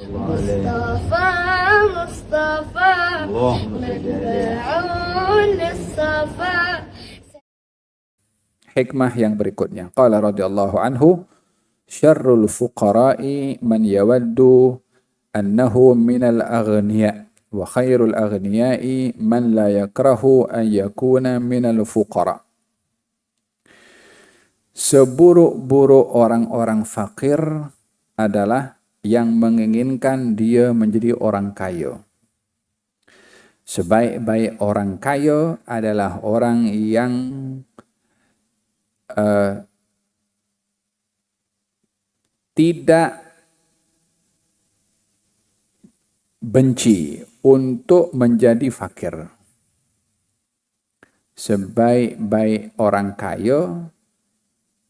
مصطفى مصطفى متبع للصفا. Hikmah yang berikutnya. Qala radhiyallahu anhu, syarrul fuqara'i man yawaddu annahu minal aghniya wa khairul aghniya'i man la yakrahu an yakuna minal fuqara. Seburuk-buruk orang-orang fakir adalah yang menginginkan dia menjadi orang kaya. Sebaik-baik orang kaya adalah orang yang tidak benci untuk menjadi fakir. Sebaik-baik orang kaya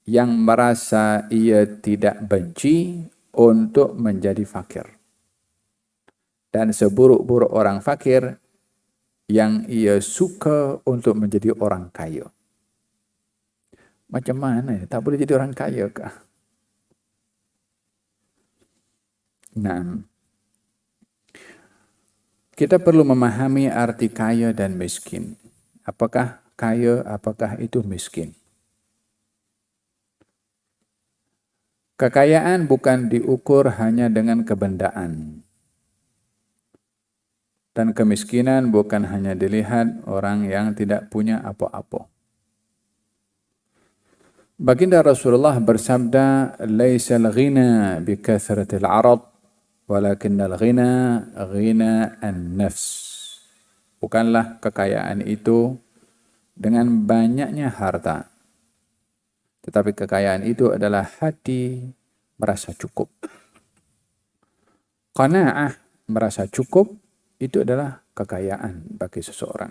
yang merasa ia tidak benci untuk menjadi fakir. Dan seburuk-buruk orang fakir yang ia suka untuk menjadi orang kaya. Macam mana ya? Tak boleh jadi orang kaya kah? Nah, kita perlu memahami arti kaya dan miskin. Apakah kaya, apakah itu miskin? Kekayaan bukan diukur hanya dengan kebendaan. Dan kemiskinan bukan hanya dilihat orang yang tidak punya apa-apa. Baginda Rasulullah bersabda, "Laisal ghina bi kathratil 'arad, walakinnal ghina ghina an-nafs." Bukanlah kekayaan itu dengan banyaknya harta. Tetapi kekayaan itu adalah hati merasa cukup. Qanaah, merasa cukup, itu adalah kekayaan bagi seseorang.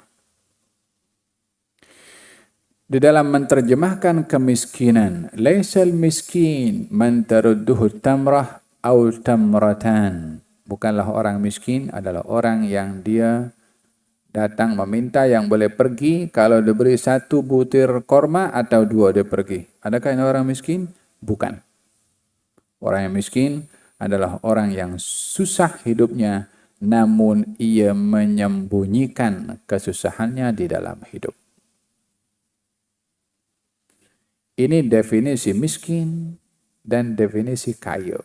Di dalam menerjemahkan kemiskinan, laisal miskin man tarudduhu tamrah aw tamratan. Bukanlah orang miskin adalah orang yang dia datang meminta yang boleh pergi, kalau diberi 1 butir korma atau 2 dia pergi. Adakah ini orang miskin? Bukan. Orang yang miskin adalah orang yang susah hidupnya, namun ia menyembunyikan kesusahannya di dalam hidup. Ini definisi miskin dan definisi kaya.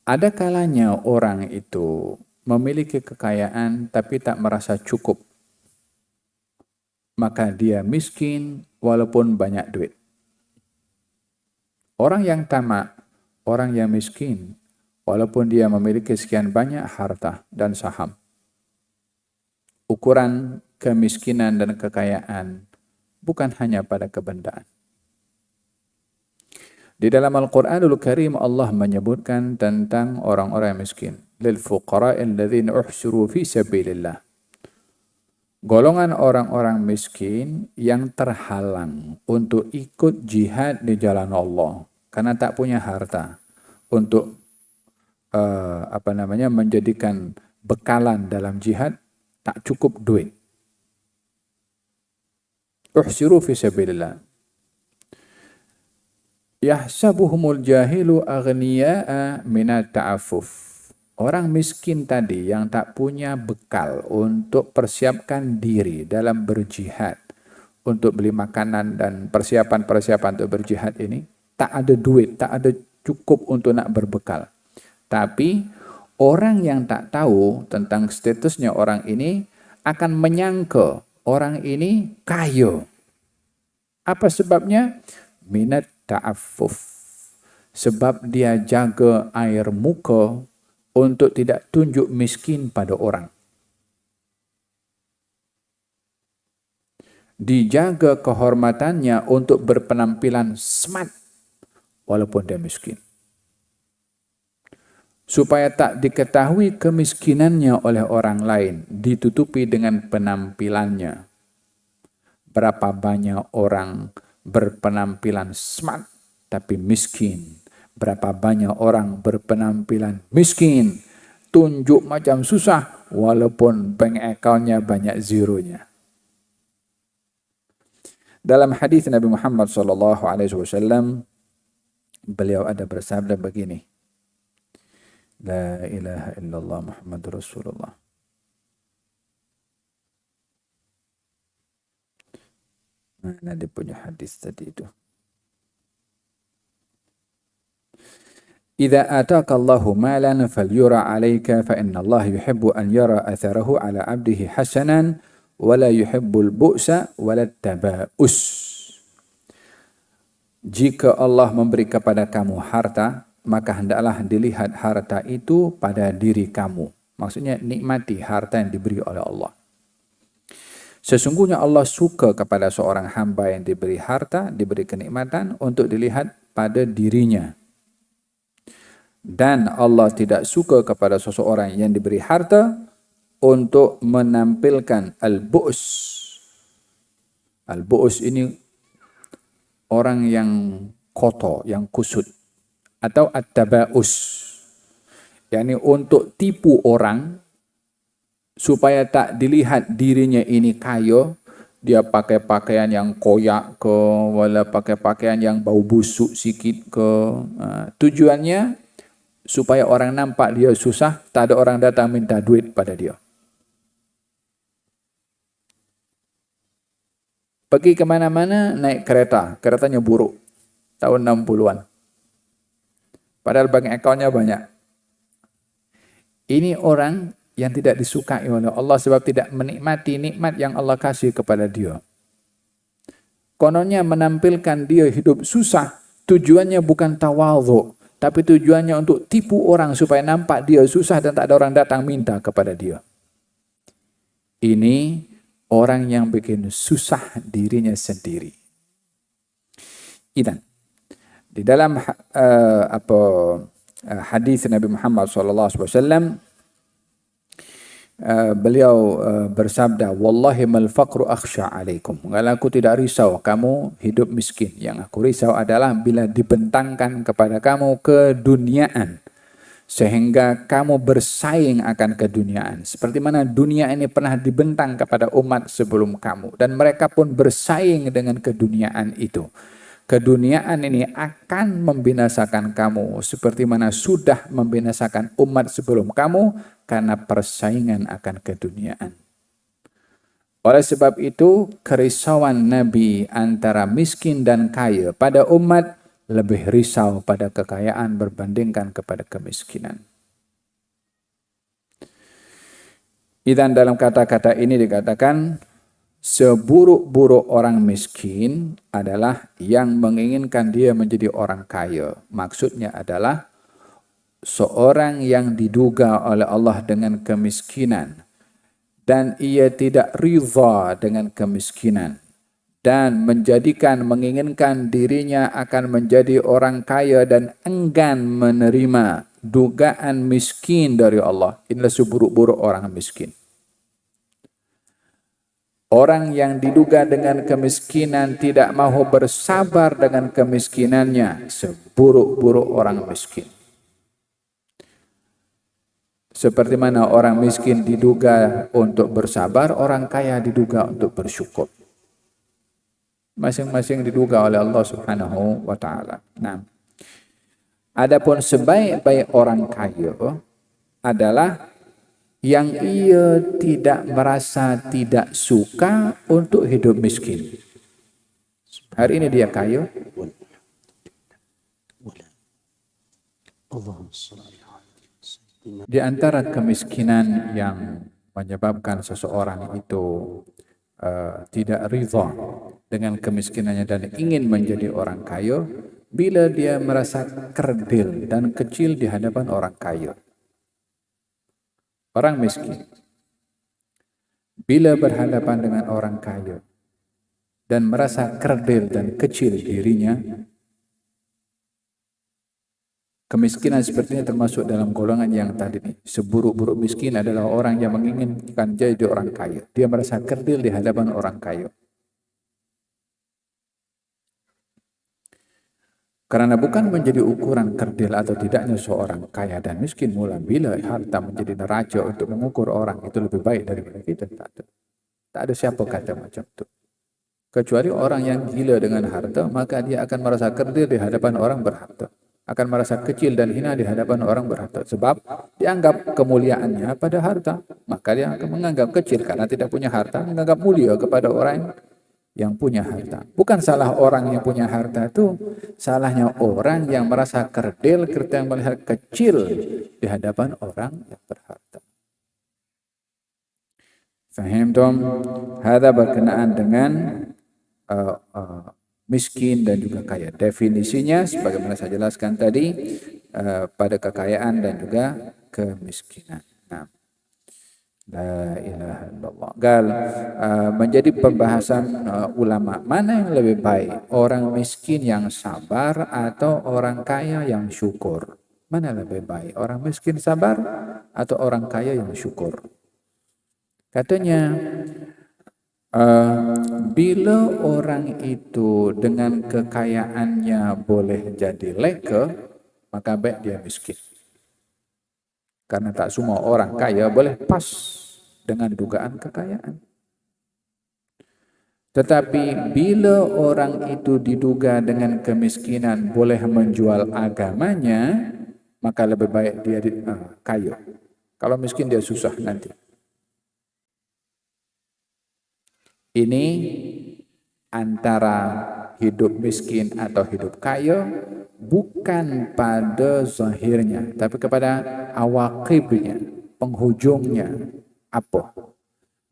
Ada kalanya orang itu memiliki kekayaan tapi tak merasa cukup. Maka dia miskin walaupun banyak duit. Orang yang tamak, orang yang miskin, walaupun dia memiliki sekian banyak harta dan saham. Ukuran kemiskinan dan kekayaan bukan hanya pada kebendaan. Di dalam Al-Quranul Karim Allah menyebutkan tentang orang-orang yang miskin. Lil fuqara'il ladzina uhsiru fi sabilillah. Golongan orang-orang miskin yang terhalang untuk ikut jihad di jalan Allah karena tak punya harta untuk menjadikan bekalan dalam jihad, tak cukup duit. Uhsiru fi sabilillah. Yahsabuhumul jahilu aghniya'a minat ta'affuf. Orang miskin tadi yang tak punya bekal untuk persiapkan diri dalam berjihad, untuk beli makanan dan persiapan-persiapan untuk berjihad ini, tak ada duit, tak ada cukup untuk nak berbekal. Tapi orang yang tak tahu tentang statusnya orang ini akan menyangka orang ini kaya. Apa sebabnya? Minat ta'affuf. Sebab dia jaga air muka untuk tidak tunjuk miskin pada orang. Dijaga kehormatannya untuk berpenampilan smart walaupun dia miskin. Supaya tak diketahui kemiskinannya oleh orang lain, ditutupi dengan penampilannya. Berapa banyak orang berpenampilan smart tapi miskin. Berapa banyak orang berpenampilan miskin, tunjuk macam susah, walaupun bank account-nya banyak zeronya. Dalam hadis Nabi Muhammad SAW, beliau ada bersabda begini. La ilaha illallah Muhammadur Rasulullah. Mana dia punya hadis tadi itu? Idza ataka Allahu malan falyura 'alaika fa inna Allah yuhibbu an yara atharahu 'ala 'abdihi hasanan wa la yuhibbul bu'sa wa la taba'us. Jika Allah memberi kepada kamu harta, maka hendaklah dilihat harta itu pada diri kamu. Maksudnya nikmati harta yang diberi oleh Allah. Sesungguhnya Allah suka kepada seorang hamba yang diberi harta, diberi kenikmatan untuk dilihat pada dirinya. Dan Allah tidak suka kepada seseorang yang diberi harta untuk menampilkan al-bu'us. Al-bu'us ini orang yang kotor, yang kusut. Atau at-taba'us. yakni untuk tipu orang supaya tak dilihat dirinya ini kaya. Dia pakai pakaian yang koyak ke, wala pakai pakaian yang bau busuk sikit ke. Tujuannya supaya orang nampak dia susah, tak ada orang datang minta duit pada dia. Pergi ke mana-mana naik kereta, keretanya buruk. Tahun 60-an. Padahal bank akaunnya banyak. Ini orang yang tidak disukai oleh Allah sebab tidak menikmati nikmat yang Allah kasih kepada dia. Kononnya menampilkan dia hidup susah, tujuannya bukan tawadhu, tapi tujuannya untuk tipu orang supaya nampak dia susah dan tak ada orang datang minta kepada dia. Ini orang yang bikin susah dirinya sendiri. Idan, di dalam hadis Nabi Muhammad SAW, beliau bersabda, wallahi mal faqru akhsha alaikum. Kalau aku tidak risau kamu hidup miskin. Yang aku risau adalah bila dibentangkan kepada kamu keduniaan, sehingga kamu bersaing akan keduniaan. Seperti mana dunia ini pernah dibentang kepada umat sebelum kamu, dan mereka pun bersaing dengan keduniaan itu. Keduniaan ini akan membinasakan kamu seperti mana sudah membinasakan umat sebelum kamu karena persaingan akan keduniaan. Oleh sebab itu, kerisauan Nabi antara miskin dan kaya pada umat lebih risau pada kekayaan berbandingkan kepada kemiskinan. Dan dalam kata-kata ini dikatakan, seburuk-buruk orang miskin adalah yang menginginkan dia menjadi orang kaya. Maksudnya adalah seorang yang diduga oleh Allah dengan kemiskinan dan ia tidak ridha dengan kemiskinan dan menginginkan dirinya akan menjadi orang kaya dan enggan menerima dugaan miskin dari Allah. Inilah seburuk-buruk orang miskin. Orang yang diduga dengan kemiskinan tidak mahu bersabar dengan kemiskinannya, seburuk-buruk orang miskin. Seperti mana orang miskin diduga untuk bersabar, orang kaya diduga untuk bersyukur. Masing-masing diduga oleh Allah Subhanahu wa taala. Nah, adapun sebaik-baik orang kaya adalah yang ia tidak merasa tidak suka untuk hidup miskin. Hari ini dia kaya. Di antara kemiskinan yang menyebabkan seseorang itu tidak ridha dengan kemiskinannya dan ingin menjadi orang kaya, bila dia merasa kerdil dan kecil di hadapan orang kaya. Orang miskin, bila berhadapan dengan orang kaya dan merasa kerdil dan kecil dirinya, kemiskinan sepertinya termasuk dalam golongan yang tadi nih. Seburuk-buruk miskin adalah orang yang menginginkan jadi orang kaya. Dia merasa kerdil di hadapan orang kaya. Karena bukan menjadi ukuran kerdil atau tidaknya seorang kaya dan miskin mula bila harta menjadi neraca untuk mengukur orang itu lebih baik daripada kita. Tak ada siapa kata macam itu. Kecuali orang yang gila dengan harta, maka dia akan merasa kerdil di hadapan orang berharta. akan merasa kecil dan hina di hadapan orang berharta. Sebab dianggap kemuliaannya pada harta. Maka dia akan menganggap kecil karena tidak punya harta, menganggap mulia kepada orang yang punya harta. Bukan salah orang yang punya harta itu, salahnya orang yang merasa kerdil, yang melihat kecil di hadapan orang yang berharta. Fahim tom? Hada berkenaan dengan miskin dan juga kaya. Definisinya sebagaimana saya jelaskan tadi pada kekayaan dan juga kemiskinan. Nah, la ilaha illallah. Menjadi pembahasan ulama, mana yang lebih baik? Orang miskin yang sabar atau orang kaya yang syukur? Mana lebih baik? Orang miskin sabar atau orang kaya yang syukur? Katanya bila orang itu dengan kekayaannya boleh jadi leke, maka baik dia miskin. Karena tak semua orang kaya boleh pas dengan dugaan kekayaan. Tetapi bila orang itu diduga dengan kemiskinan boleh menjual agamanya, maka lebih baik dia kaya. Kalau miskin dia susah nanti. Ini antara hidup miskin atau hidup kaya bukan pada zahirnya, tapi kepada awaqibnya, penghujungnya. Apa?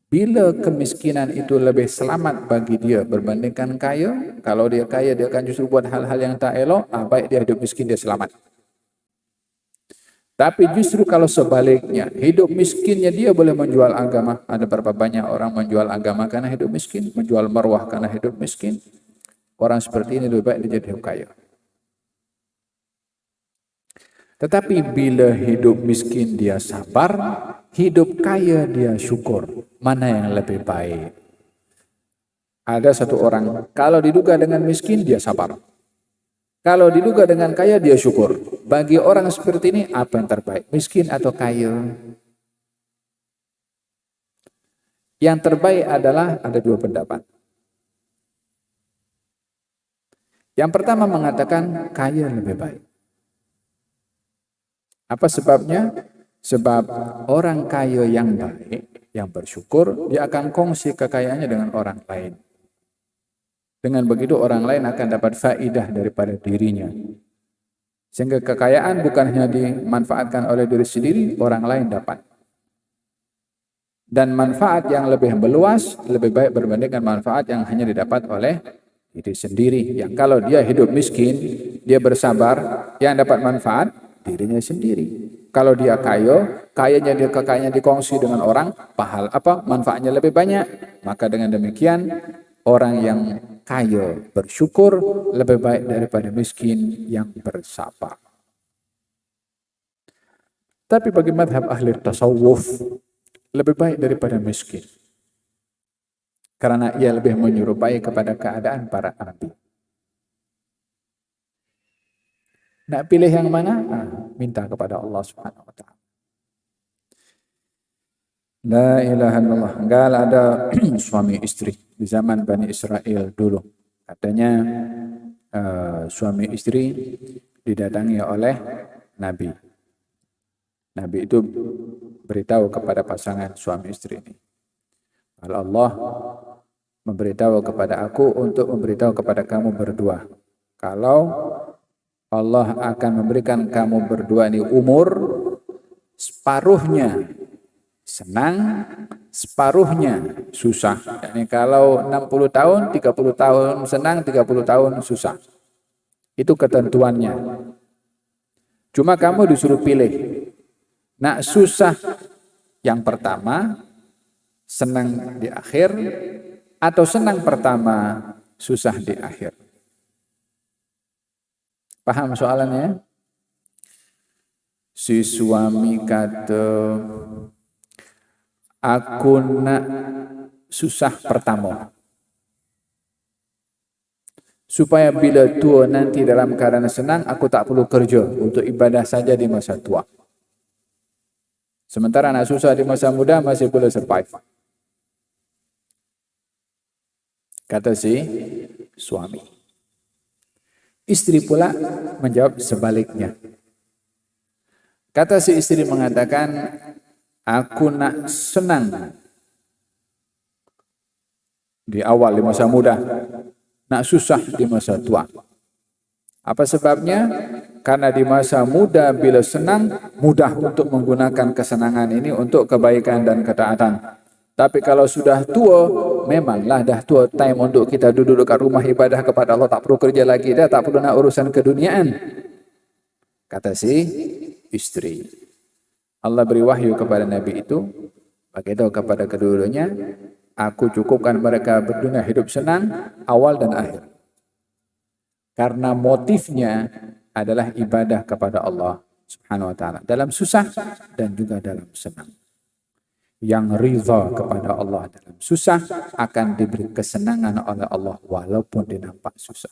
Bila kemiskinan itu lebih selamat bagi dia berbandingkan kaya, kalau dia kaya dia akan justru buat hal-hal yang tak elok, baik dia hidup miskin dia selamat. Tapi justru kalau sebaliknya, hidup miskinnya dia boleh menjual agama. Ada berapa banyak orang menjual agama karena hidup miskin, menjual marwah karena hidup miskin. Orang seperti ini lebih baik dia jadi kaya. Tetapi bila hidup miskin dia sabar, hidup kaya dia syukur. Mana yang lebih baik? Ada satu orang, kalau diduga dengan miskin dia sabar. Kalau diduga dengan kaya, dia syukur. Bagi orang seperti ini, apa yang terbaik? Miskin atau kaya? Yang terbaik adalah, ada dua pendapat. Yang pertama mengatakan, kaya lebih baik. Apa sebabnya? Sebab orang kaya yang baik, yang bersyukur, dia akan kongsi kekayaannya dengan orang lain. Dengan begitu orang lain akan dapat faedah daripada dirinya. Sehingga kekayaan bukan hanya dimanfaatkan oleh diri sendiri, orang lain dapat. Dan manfaat yang lebih meluas, lebih baik berbandingkan manfaat yang hanya didapat oleh diri sendiri. Yang kalau dia hidup miskin, dia bersabar, yang dapat manfaat dirinya sendiri. Kalau dia kaya, kekayaannya dikongsi dengan orang, manfaatnya lebih banyak. Maka dengan demikian, orang yang kaya bersyukur lebih baik daripada miskin yang bersabar. Tapi bagi madhab ahli tasawuf, lebih baik daripada miskin. Karena ia lebih menyerupai kepada keadaan para nabi. Nak pilih yang mana? Minta kepada Allah Subhanahu wa taala. La ilaha illallah. Enggak ada suami istri di zaman Bani Israel dulu. Katanya suami istri didatangi oleh Nabi. Nabi itu beritahu kepada pasangan suami istri ini. Kalau Allah memberitahu kepada aku untuk memberitahu kepada kamu berdua. Kalau Allah akan memberikan kamu berdua ini umur separuhnya senang, separuhnya susah. Yani kalau 60 tahun, 30 tahun senang, 30 tahun susah. Itu ketentuannya. Cuma kamu disuruh pilih. Nak susah yang pertama, senang di akhir, atau senang pertama, susah di akhir. Paham soalannya? Si suami kata, aku nak susah pertama. Supaya bila tua nanti dalam keadaan senang, aku tak perlu kerja untuk ibadah saja di masa tua. Sementara nak susah di masa muda masih boleh survive. Kata si suami. Istri pula menjawab sebaliknya. Kata si istri mengatakan, aku nak senang di awal, di masa muda, nak susah di masa tua. Apa sebabnya? Karena di masa muda bila senang, mudah untuk menggunakan kesenangan ini untuk kebaikan dan ketaatan. Tapi kalau sudah tua, memanglah dah tua time untuk kita duduk dekat rumah ibadah kepada Allah, tak perlu kerja lagi dah, tak perlu nak urusan keduniaan. Kata si istri. Allah beri wahyu kepada Nabi itu, beritahu kepada kedua-duanya, aku cukupkan mereka berdunia hidup senang, awal dan akhir. Karena motifnya adalah ibadah kepada Allah Subhanahu wa taala dalam susah dan juga dalam senang. Yang ridha kepada Allah dalam susah akan diberi kesenangan oleh Allah walaupun dia nampak susah.